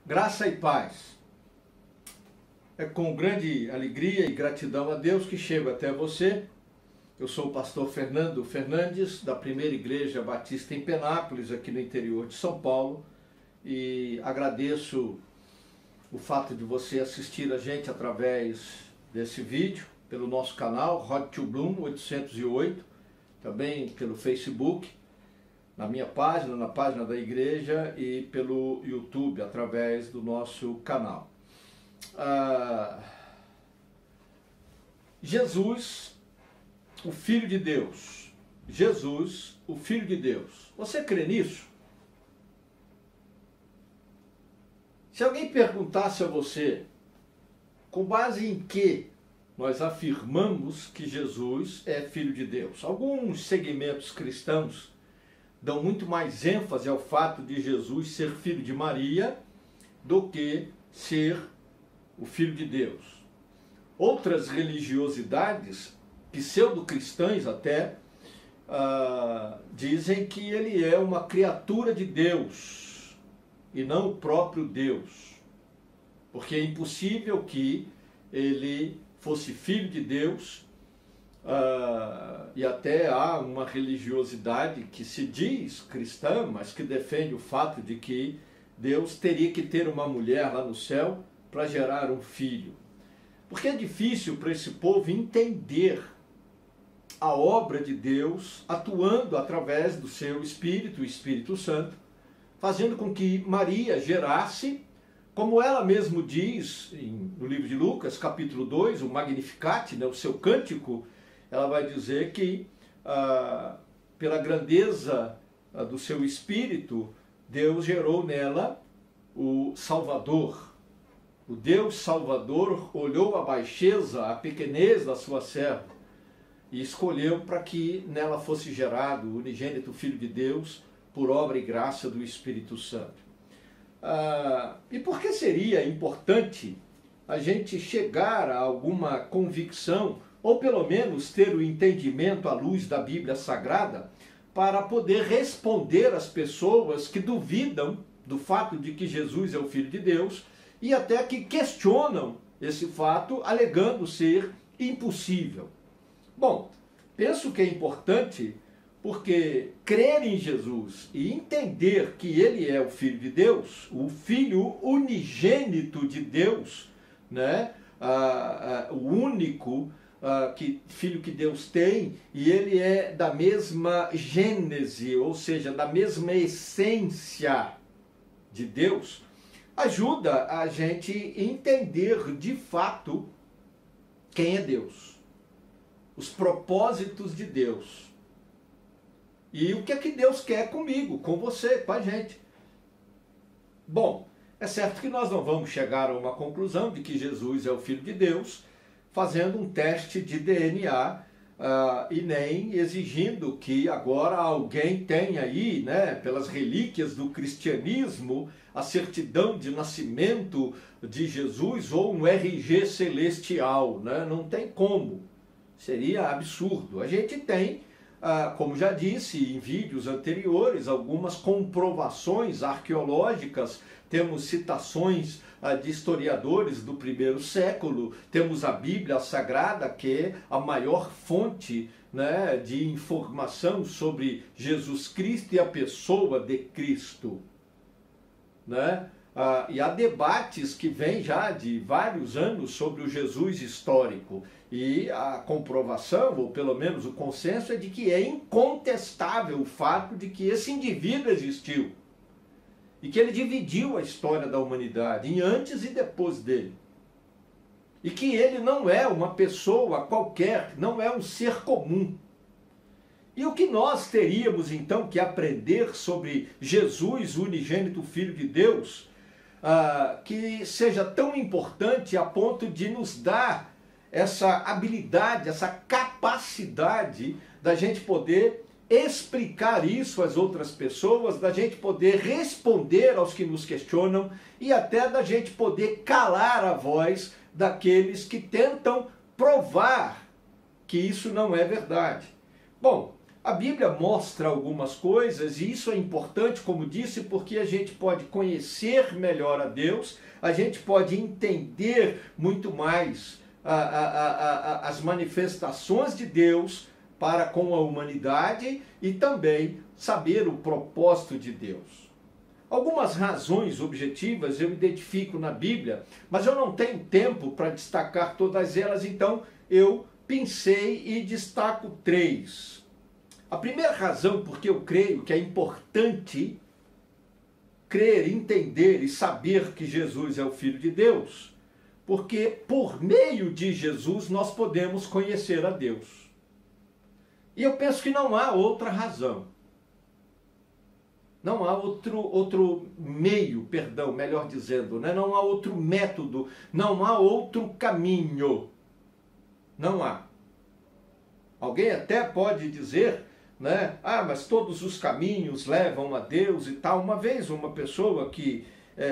Graça e paz. É com grande alegria e gratidão a Deus que chego até você. Eu sou o pastor Fernando Fernandes, da Primeira Igreja Batista em Penápolis, aqui no interior de São Paulo, e agradeço o fato de você assistir a gente através desse vídeo, pelo nosso canal, Road to Bloom 808, também pelo Facebook, na minha página, na página da igreja e pelo YouTube, através do nosso canal. Jesus, o Filho de Deus. Jesus, o Filho de Deus. Você crê nisso? Se alguém perguntasse a você, com base em que nós afirmamos que Jesus é Filho de Deus? Alguns segmentos cristãos dão muito mais ênfase ao fato de Jesus ser filho de Maria do que ser o Filho de Deus. Outras religiosidades, pseudo-cristãs até, dizem que ele é uma criatura de Deus e não o próprio Deus, porque é impossível que ele fosse filho de Deus. E até há uma religiosidade que se diz cristã, mas que defende o fato de que Deus teria que ter uma mulher lá no céu para gerar um filho. Porque é difícil para esse povo entender a obra de Deus atuando através do seu Espírito, o Espírito Santo, fazendo com que Maria gerasse, como ela mesmo diz no livro de Lucas, capítulo 2, o Magnificat, o seu cântico. Ela vai dizer que, pela grandeza do seu espírito, Deus gerou nela o Salvador. O Deus Salvador olhou a baixeza, a pequenez da sua serva e escolheu para que nela fosse gerado o unigênito Filho de Deus por obra e graça do Espírito Santo. E por que seria importante a gente chegar a alguma convicção, ou pelo menos ter o entendimento à luz da Bíblia Sagrada, para poder responder às pessoas que duvidam do fato de que Jesus é o Filho de Deus e até que questionam esse fato, alegando ser impossível? Bom, penso que é importante porque crer em Jesus e entender que ele é o Filho de Deus, o Filho unigênito de Deus, o único filho que Deus tem, e ele é da mesma gênese, ou seja, da mesma essência de Deus, ajuda a gente entender de fato quem é Deus, os propósitos de Deus e o que é que Deus quer comigo, com você, com a gente. Bom, é certo que nós não vamos chegar a uma conclusão de que Jesus é o Filho de Deus fazendo um teste de DNA e nem exigindo que agora alguém tenha aí, pelas relíquias do cristianismo, a certidão de nascimento de Jesus ou um RG celestial, Não tem como. Seria absurdo. A gente tem, como já disse em vídeos anteriores, algumas comprovações arqueológicas. Temos citações de historiadores do primeiro século, temos a Bíblia Sagrada, que é a maior fonte de informação sobre Jesus Cristo e a pessoa de Cristo. E há debates que vêm já de vários anos sobre o Jesus histórico. E a comprovação, ou pelo menos o consenso, é de que é incontestável o fato de que esse indivíduo existiu. E que ele dividiu a história da humanidade em antes e depois dele. E que ele não é uma pessoa qualquer, não é um ser comum. E o que nós teríamos então que aprender sobre Jesus, o unigênito Filho de Deus, que seja tão importante a ponto de nos dar essa habilidade, essa capacidade da gente poder explicar isso às outras pessoas, da gente poder responder aos que nos questionam e até da gente poder calar a voz daqueles que tentam provar que isso não é verdade. Bom, A Bíblia mostra algumas coisas, e isso é importante, como disse, porque a gente pode conhecer melhor a Deus, a gente pode entender muito mais as manifestações de Deus para com a humanidade e também saber o propósito de Deus. Algumas razões objetivas eu identifico na Bíblia, mas eu não tenho tempo para destacar todas elas, então eu pensei e destaco 3. A primeira razão porque eu creio que é importante crer, entender e saber que Jesus é o Filho de Deus, porque por meio de Jesus nós podemos conhecer a Deus. E eu penso que não há outra razão. Não há outro meio, perdão, melhor dizendo, né? Não há outro método, não há outro caminho. Não há. Alguém até pode dizer, né? Ah, mas todos os caminhos levam a Deus e tal. Uma vez uma pessoa que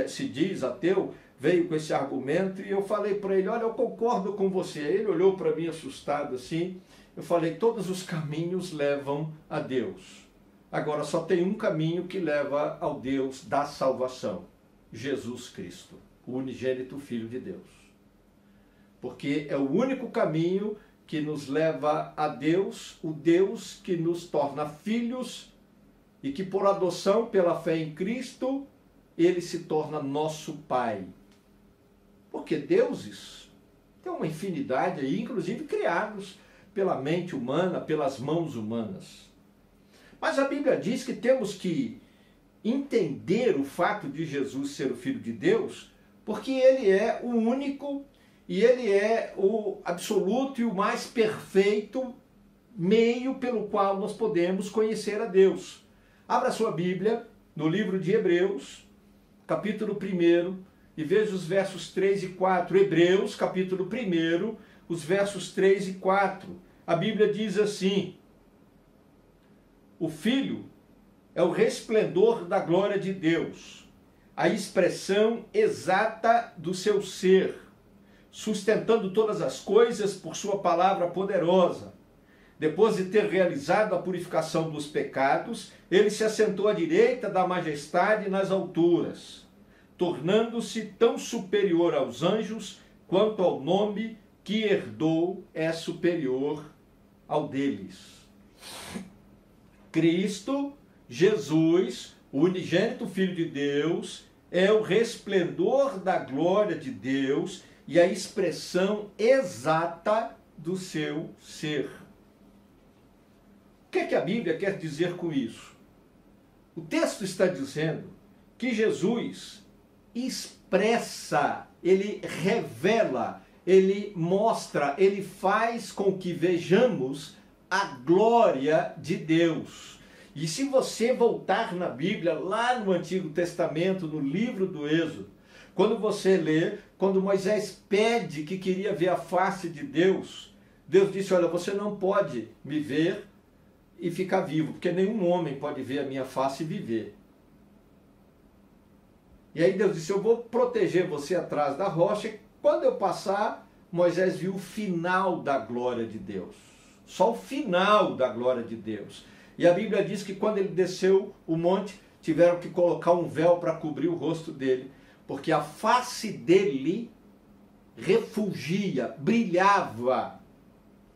se diz ateu veio com esse argumento e eu falei para ele, olha, eu concordo com você. Ele olhou para mim assustado assim. Eu falei, todos os caminhos levam a Deus. Agora só tem um caminho que leva ao Deus da salvação, Jesus Cristo, o unigênito Filho de Deus. Porque é o único caminho que nos leva a Deus, o Deus que nos torna filhos e que por adoção pela fé em Cristo, ele se torna nosso Pai. Porque deuses tem uma infinidade aí, inclusive criados pela mente humana, pelas mãos humanas. Mas a Bíblia diz que temos que entender o fato de Jesus ser o Filho de Deus, porque ele é o único e ele é o absoluto e o mais perfeito meio pelo qual nós podemos conhecer a Deus. Abra sua Bíblia no livro de Hebreus, capítulo 1, e veja os versos 3 e 4. Hebreus, capítulo 1, os versos 3 e 4. A Bíblia diz assim: o Filho é o resplendor da glória de Deus, a expressão exata do seu ser, sustentando todas as coisas por sua palavra poderosa. Depois de ter realizado a purificação dos pecados, ele se assentou à direita da majestade nas alturas, tornando-se tão superior aos anjos quanto ao nome que herdou é superior ao deles. Cristo, Jesus, o unigênito Filho de Deus, é o resplendor da glória de Deus e a expressão exata do seu ser. O que é que a Bíblia quer dizer com isso? O texto está dizendo que Jesus expressa, ele revela, ele mostra, ele faz com que vejamos a glória de Deus. E se você voltar na Bíblia, lá no Antigo Testamento, no livro do Êxodo, quando você lê, quando Moisés pede que queria ver a face de Deus, Deus disse, olha, você não pode me ver e ficar vivo, porque nenhum homem pode ver a minha face e viver. E aí Deus disse, eu vou proteger você atrás da rocha, e quando eu passar, Moisés viu o final da glória de Deus. Só o final da glória de Deus. E a Bíblia diz que quando ele desceu o monte, tiveram que colocar um véu para cobrir o rosto dele, porque a face dele refulgia, brilhava,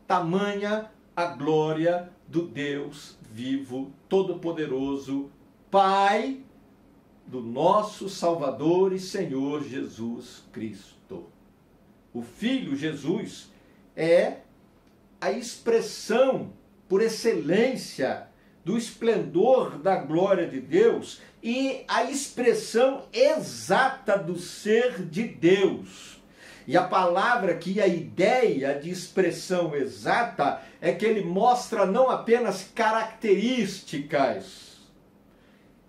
tamanha a glória do Deus vivo, todo-poderoso, Pai do nosso Salvador e Senhor Jesus Cristo. O Filho Jesus é a expressão por excelência do esplendor da glória de Deus e a expressão exata do ser de Deus. E a palavra aqui, a ideia de expressão exata, é que ele mostra não apenas características,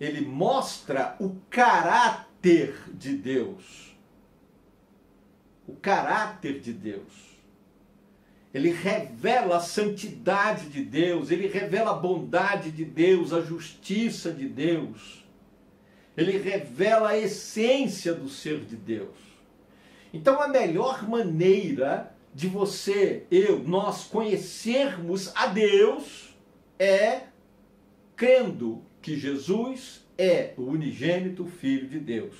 ele mostra o caráter de Deus. O caráter de Deus. Ele revela a santidade de Deus, ele revela a bondade de Deus, a justiça de Deus. Ele revela a essência do ser de Deus. Então a melhor maneira de você, eu, nós conhecermos a Deus é crendo que Jesus é o unigênito Filho de Deus.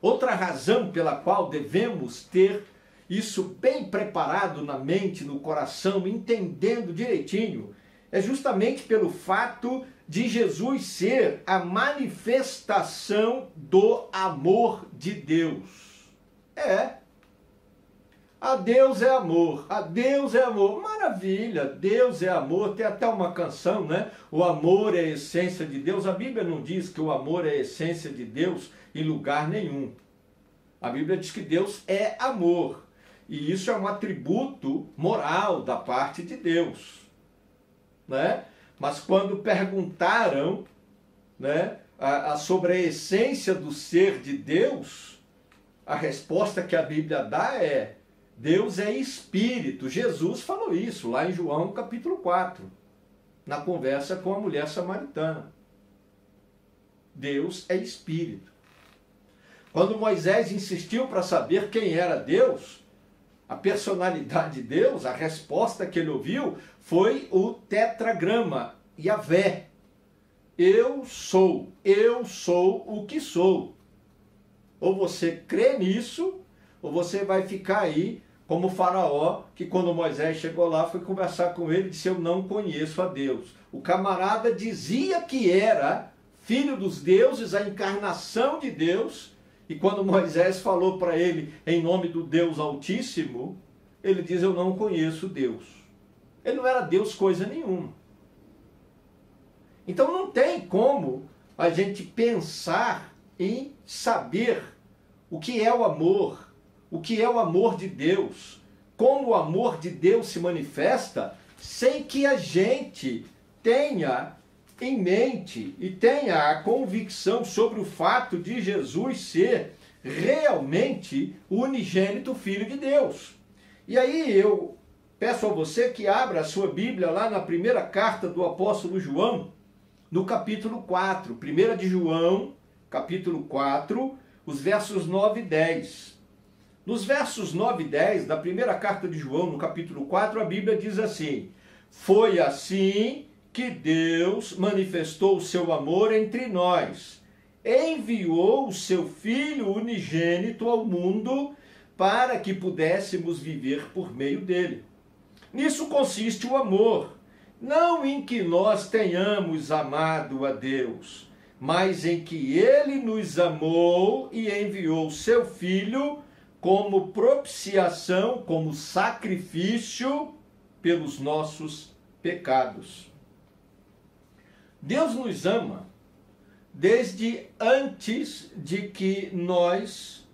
Outra razão pela qual devemos ter isso bem preparado na mente, no coração, entendendo direitinho, é justamente pelo fato de Jesus ser a manifestação do amor de Deus. A Deus é amor, a Deus é amor. Maravilha, Deus é amor. Tem até uma canção, né? O amor é a essência de Deus. A Bíblia não diz que o amor é a essência de Deus em lugar nenhum. A Bíblia diz que Deus é amor. E isso é um atributo moral da parte de Deus, né? Mas quando perguntaram, né, sobre a essência do ser de Deus, a resposta que a Bíblia dá é: Deus é espírito. Jesus falou isso lá em João capítulo 4, na conversa com a mulher samaritana. Deus é espírito. Quando Moisés insistiu para saber quem era Deus, a personalidade de Deus, a resposta que ele ouviu foi o tetragrama, Yahvé. Eu sou o que sou. Ou você crê nisso, ou você vai ficar aí como o Faraó, que quando Moisés chegou lá, foi conversar com ele e disse: eu não conheço a Deus. O camarada dizia que era filho dos deuses, a encarnação de Deus, e quando Moisés falou para ele em nome do Deus Altíssimo, ele diz: eu não conheço Deus. Ele não era Deus coisa nenhuma. Então não tem como a gente pensar em saber o que é o amor de Deus, como o amor de Deus se manifesta, sem que a gente tenha em mente e tenha a convicção sobre o fato de Jesus ser realmente o unigênito Filho de Deus. E aí eu peço a você que abra a sua Bíblia lá na primeira carta do apóstolo João, no capítulo 4, 1 de João, capítulo 4, os versos 9 e 10. Nos versos 9 e 10 da primeira carta de João, no capítulo 4, a Bíblia diz assim: foi assim que Deus manifestou o seu amor entre nós, enviou o seu Filho unigênito ao mundo para que pudéssemos viver por meio dele. Nisso consiste o amor, não em que nós tenhamos amado a Deus, mas em que ele nos amou e enviou seu Filho como propiciação, como sacrifício pelos nossos pecados. Deus nos ama desde antes de que nós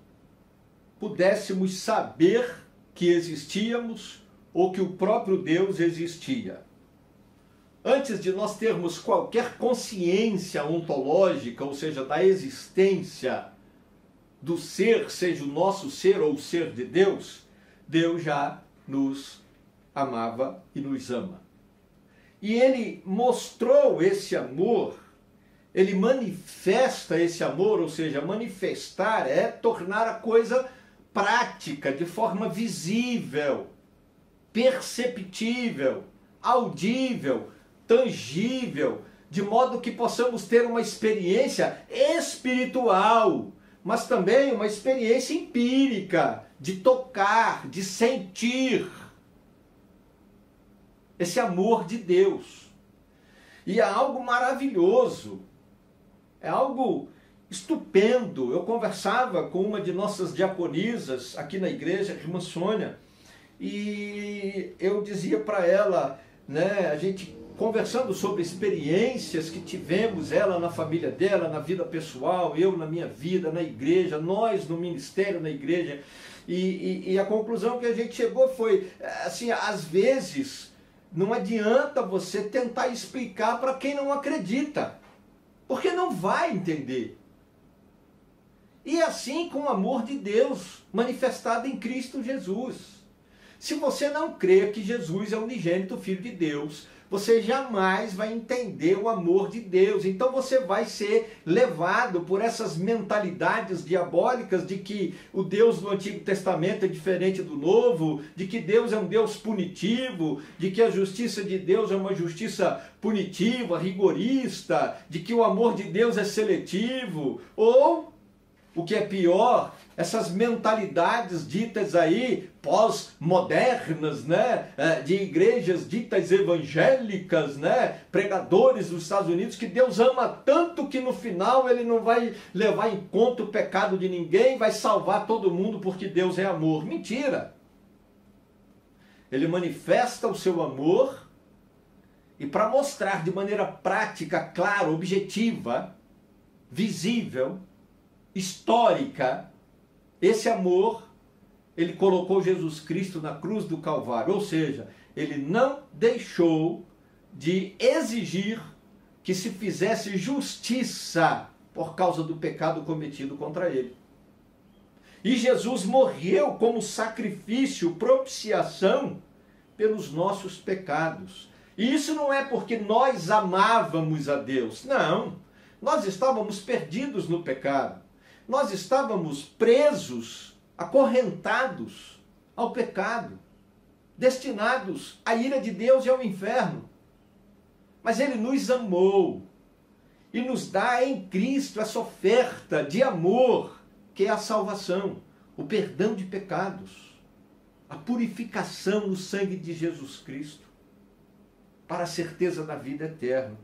pudéssemos saber que existíamos ou que o próprio Deus existia. Antes de nós termos qualquer consciência ontológica, ou seja, da existência do ser, seja o nosso ser ou o ser de Deus, Deus já nos amava e nos ama. E ele mostrou esse amor, ele manifesta esse amor, ou seja, manifestar é tornar a coisa prática, de forma visível, perceptível, audível, tangível, de modo que possamos ter uma experiência espiritual, mas também uma experiência empírica, de tocar, de sentir esse amor de Deus. E é algo maravilhoso, é algo estupendo. Eu conversava com uma de nossas diaconisas aqui na igreja, a irmã Sônia, e eu dizia para ela, né, a gente conversando sobre experiências que tivemos, ela na família dela, na vida pessoal, eu na minha vida, na igreja, nós no ministério, na igreja, e a conclusão que a gente chegou foi, assim, às vezes não adianta você tentar explicar para quem não acredita, porque não vai entender. E assim com o amor de Deus manifestado em Cristo Jesus. Se você não crê que Jesus é o unigênito Filho de Deus, você jamais vai entender o amor de Deus. Então você vai ser levado por essas mentalidades diabólicas de que o Deus do Antigo Testamento é diferente do Novo, de que Deus é um Deus punitivo, de que a justiça de Deus é uma justiça punitiva, rigorista, de que o amor de Deus é seletivo, ou, o que é pior, essas mentalidades ditas aí, pós-modernas, né, de igrejas ditas evangélicas, né, pregadores dos Estados Unidos, que Deus ama tanto que no final ele não vai levar em conta o pecado de ninguém, vai salvar todo mundo porque Deus é amor. Mentira! Ele manifesta o seu amor e para mostrar de maneira prática, clara, objetiva, visível, histórica, esse amor, ele colocou Jesus Cristo na cruz do Calvário, ou seja, ele não deixou de exigir que se fizesse justiça por causa do pecado cometido contra ele. E Jesus morreu como sacrifício, propiciação pelos nossos pecados. E isso não é porque nós amávamos a Deus, não. Nós estávamos perdidos no pecado. Nós estávamos presos, acorrentados ao pecado, destinados à ira de Deus e ao inferno. Mas Ele nos amou e nos dá em Cristo essa oferta de amor, que é a salvação, o perdão de pecados, a purificação no sangue de Jesus Cristo, para a certeza da vida eterna.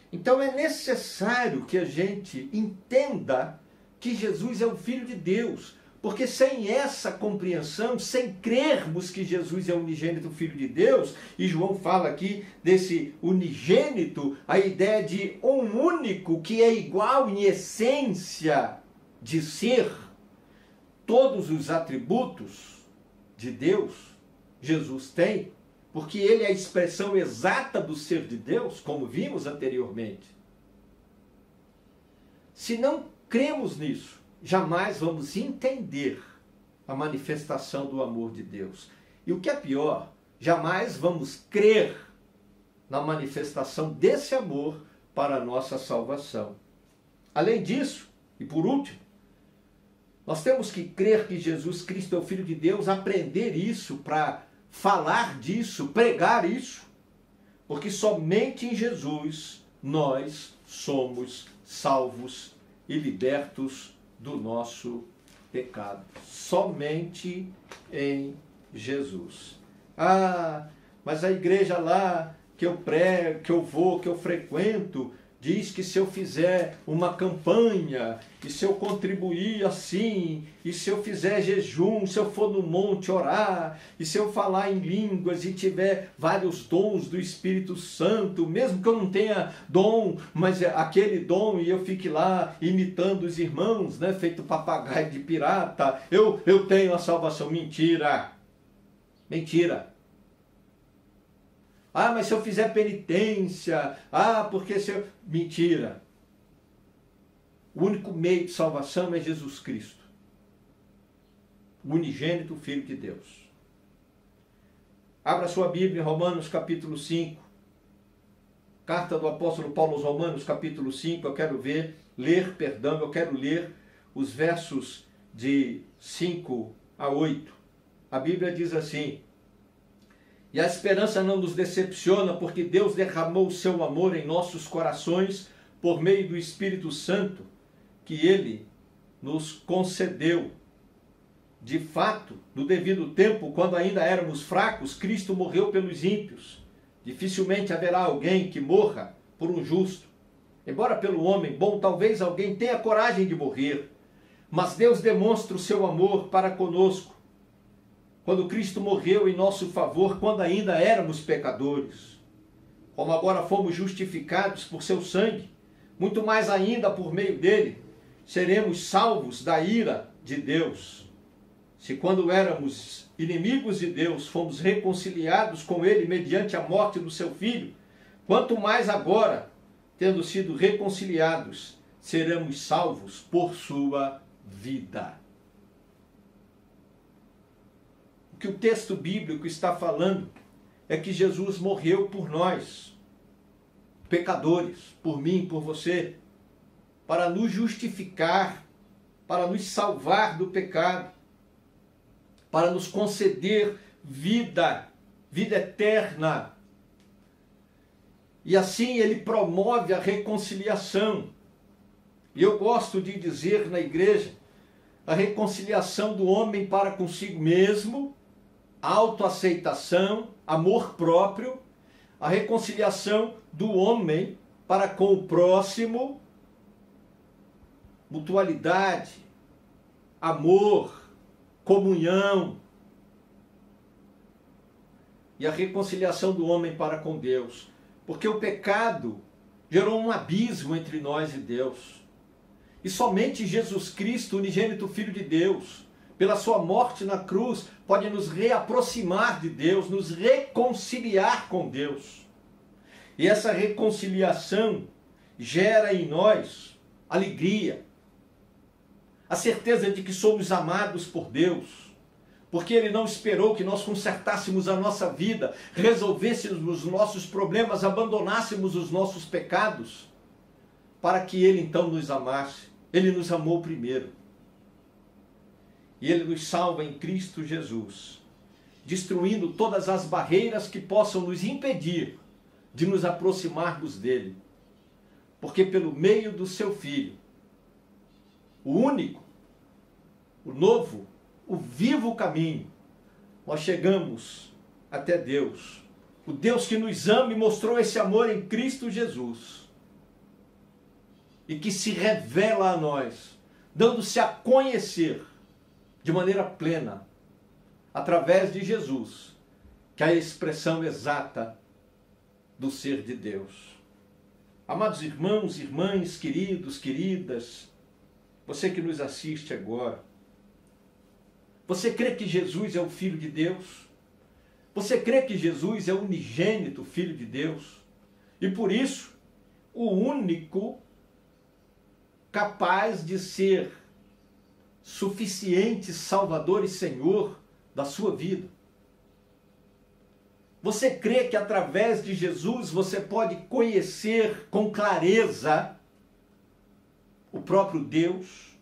Então é necessário que a gente entenda que Jesus é o Filho de Deus, porque sem essa compreensão, sem crermos que Jesus é o unigênito Filho de Deus, e João fala aqui desse unigênito, a ideia de um único que é igual em essência de ser, todos os atributos de Deus, Jesus tem, porque ele é a expressão exata do ser de Deus, como vimos anteriormente. Se não cremos nisso, jamais vamos entender a manifestação do amor de Deus. E o que é pior, jamais vamos crer na manifestação desse amor para a nossa salvação. Além disso, e por último, nós temos que crer que Jesus Cristo é o Filho de Deus, aprender isso para falar disso, pregar isso, porque somente em Jesus nós somos salvos e libertos do nosso pecado. Somente em Jesus. Ah, mas a igreja lá que eu prego, que eu vou, que eu frequento, diz que se eu fizer uma campanha, e se eu contribuir assim, e se eu fizer jejum, se eu for no monte orar, e se eu falar em línguas e tiver vários dons do Espírito Santo, mesmo que eu não tenha dom, mas aquele dom, e eu fique lá imitando os irmãos, né, feito papagaio de pirata, eu tenho a salvação. Mentira! Mentira! Ah, mas se eu fizer penitência, porque se eu... Mentira! O único meio de salvação é Jesus Cristo, o unigênito Filho de Deus. Abra sua Bíblia em Romanos capítulo 5, carta do apóstolo Paulo aos Romanos capítulo 5, eu quero ler os versos de 5 a 8. A Bíblia diz assim: e a esperança não nos decepciona, porque Deus derramou o seu amor em nossos corações por meio do Espírito Santo, que Ele nos concedeu. De fato, no devido tempo, quando ainda éramos fracos, Cristo morreu pelos ímpios. Dificilmente haverá alguém que morra por um justo. Embora pelo homem bom, talvez alguém tenha coragem de morrer. Mas Deus demonstra o seu amor para conosco, quando Cristo morreu em nosso favor, quando ainda éramos pecadores. Como agora fomos justificados por seu sangue, muito mais ainda por meio dele, seremos salvos da ira de Deus. Se quando éramos inimigos de Deus, fomos reconciliados com ele mediante a morte do seu Filho, quanto mais agora, tendo sido reconciliados, seremos salvos por sua vida. O que o texto bíblico está falando é que Jesus morreu por nós, pecadores, por mim, por você, para nos justificar, para nos salvar do pecado, para nos conceder vida eterna. E assim ele promove a reconciliação. E eu gosto de dizer na igreja, a reconciliação do homem para consigo mesmo, autoaceitação, amor próprio, a reconciliação do homem para com o próximo, mutualidade, amor, comunhão, e a reconciliação do homem para com Deus. Porque o pecado gerou um abismo entre nós e Deus. E somente Jesus Cristo, unigênito Filho de Deus, pela sua morte na cruz, pode nos reaproximar de Deus, nos reconciliar com Deus. E essa reconciliação gera em nós alegria, a certeza de que somos amados por Deus, porque Ele não esperou que nós consertássemos a nossa vida, resolvêssemos os nossos problemas, abandonássemos os nossos pecados, para que Ele então nos amasse. Ele nos amou primeiro. E Ele nos salva em Cristo Jesus, destruindo todas as barreiras que possam nos impedir de nos aproximarmos dEle. Porque pelo meio do Seu Filho, o único, o novo, o vivo caminho, nós chegamos até Deus. O Deus que nos ama e mostrou esse amor em Cristo Jesus. E que se revela a nós, dando-se a conhecer de maneira plena, através de Jesus, que é a expressão exata do ser de Deus. Amados irmãos, irmãs, queridos, queridas, você que nos assiste agora, você crê que Jesus é o Filho de Deus? Você crê que Jesus é o unigênito Filho de Deus? E por isso, o único capaz de ser suficiente Salvador e Senhor da sua vida. Você crê que através de Jesus você pode conhecer com clareza o próprio Deus?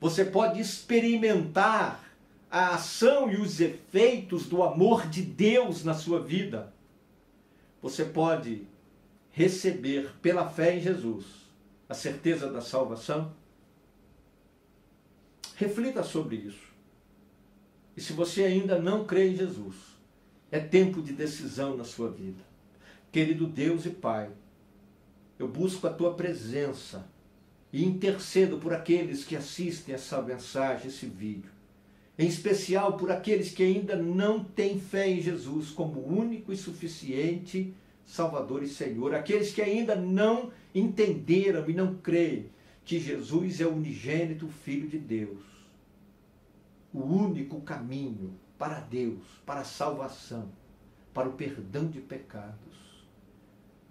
Você pode experimentar a ação e os efeitos do amor de Deus na sua vida. Você pode receber pela fé em Jesus a certeza da salvação. Reflita sobre isso. E se você ainda não crê em Jesus, é tempo de decisão na sua vida. Querido Deus e Pai, eu busco a Tua presença e intercedo por aqueles que assistem essa mensagem, esse vídeo. Em especial por aqueles que ainda não têm fé em Jesus como único e suficiente Salvador e Senhor. Aqueles que ainda não entenderam e não creem que Jesus é o unigênito Filho de Deus. O único caminho para Deus, para a salvação, para o perdão de pecados.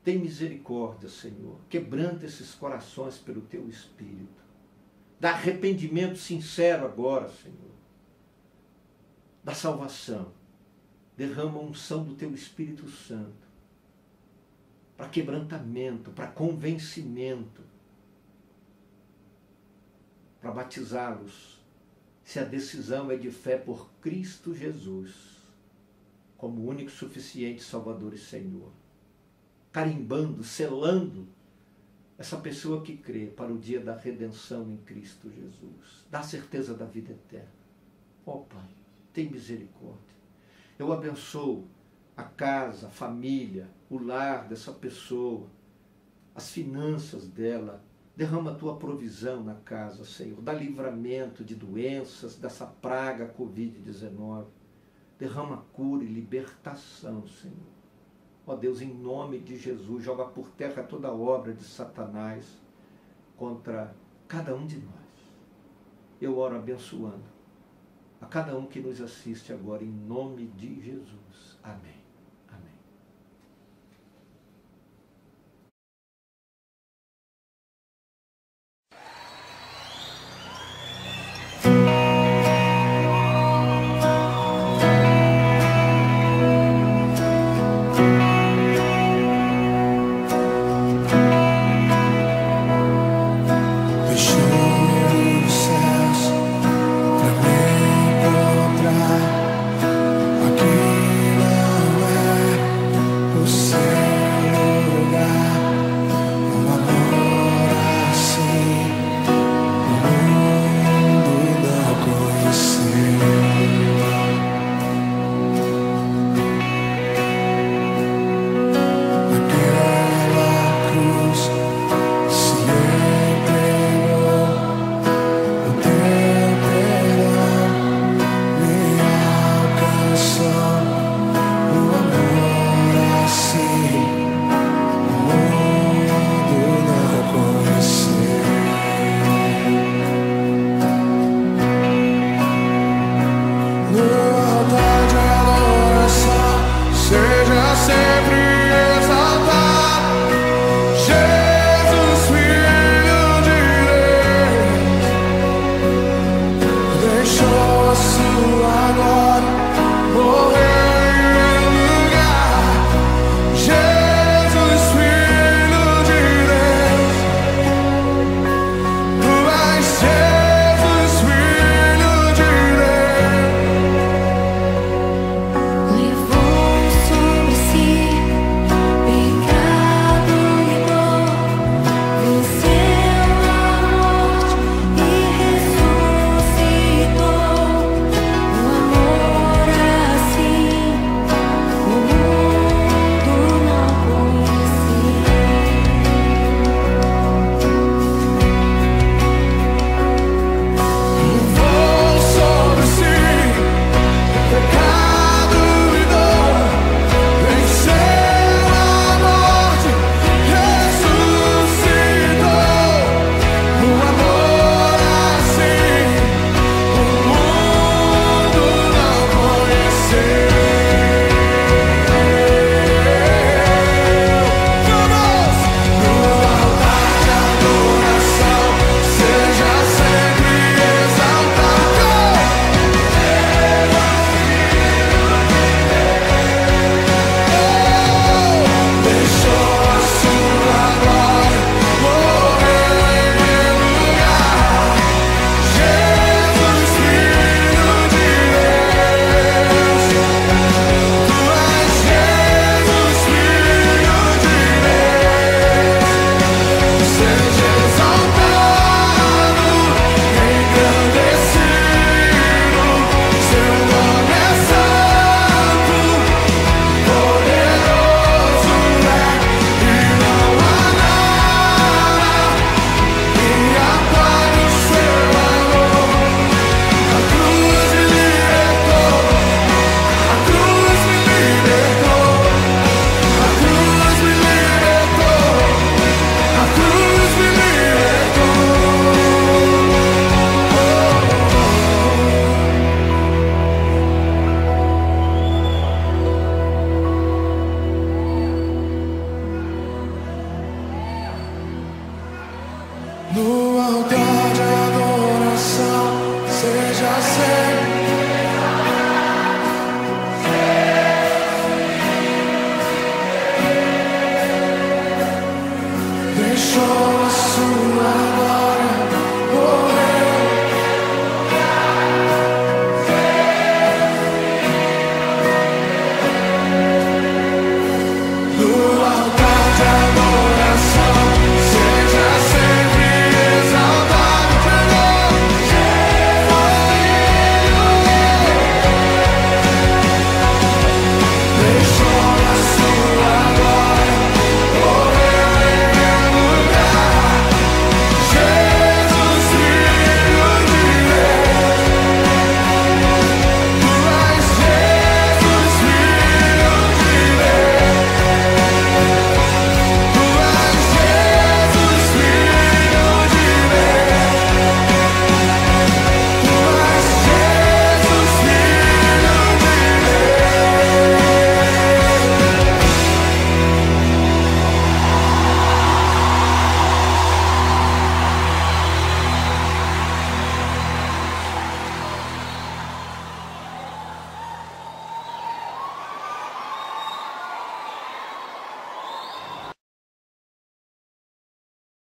Tem misericórdia, Senhor. Quebranta esses corações pelo Teu Espírito. Dá arrependimento sincero agora, Senhor. Da salvação. Derrama a unção do Teu Espírito Santo. Para quebrantamento, para convencimento. Para batizá-los. Se a decisão é de fé por Cristo Jesus. Como único, suficiente Salvador e Senhor. Carimbando, selando essa pessoa que crê para o dia da redenção em Cristo Jesus. Dá certeza da vida eterna. Ó Pai, tem misericórdia. Eu abençoo a casa, a família, o lar dessa pessoa, as finanças dela. Derrama a Tua provisão na casa, Senhor. Dá livramento de doenças, dessa praga Covid-19. Derrama cura e libertação, Senhor. Ó Deus, em nome de Jesus, joga por terra toda a obra de Satanás contra cada um de nós. Eu oro abençoando a cada um que nos assiste agora, em nome de Jesus. Amém. sempre